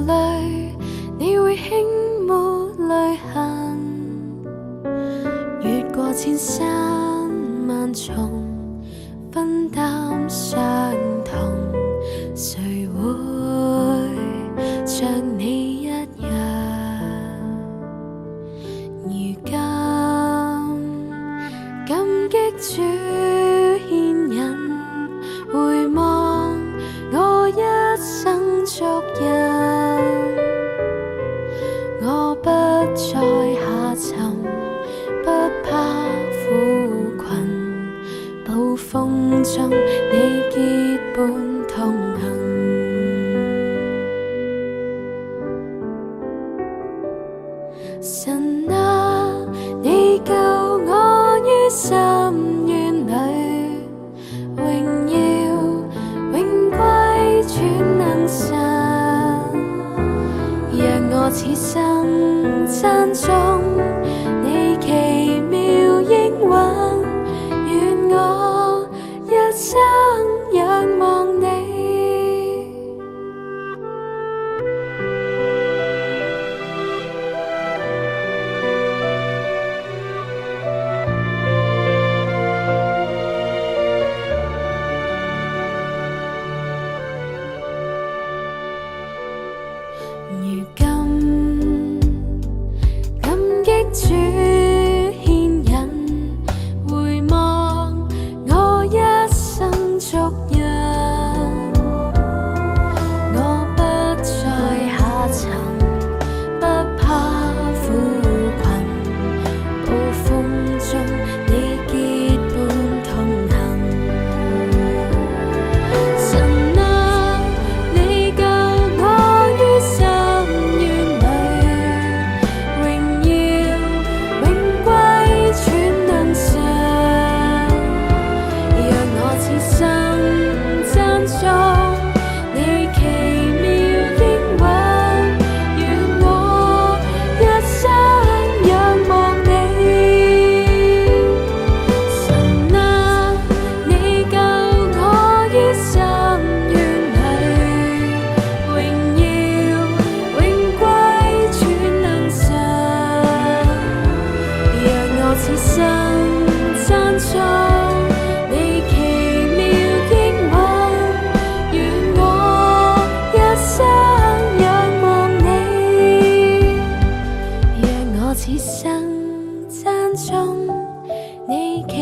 慮你會輕抹淚痕，越過千山萬重，分擔傷痛，誰會像你一樣？如今感激主牽引，回望我一生足印，我不再下沉，不怕苦困，暴風中你結伴同行。神啊，你救我於深淵裏，榮耀永歸全能神，讓我此生讚頌你奇妙應允，願我一生仰望你。如今感激主牽引，回望我一生足印，我不再下沉，不怕苦困，暴風中你結伴同行。神啊，你救我於深淵裏，榮耀永歸全能神，讓我此生讚頌你奇妙應允，願我一生仰望你。神啊，你救我於深淵裏，榮耀永歸全能神，讓我此生讚頌你奇妙應允，願我一生仰望你，讓我此生讚頌你奇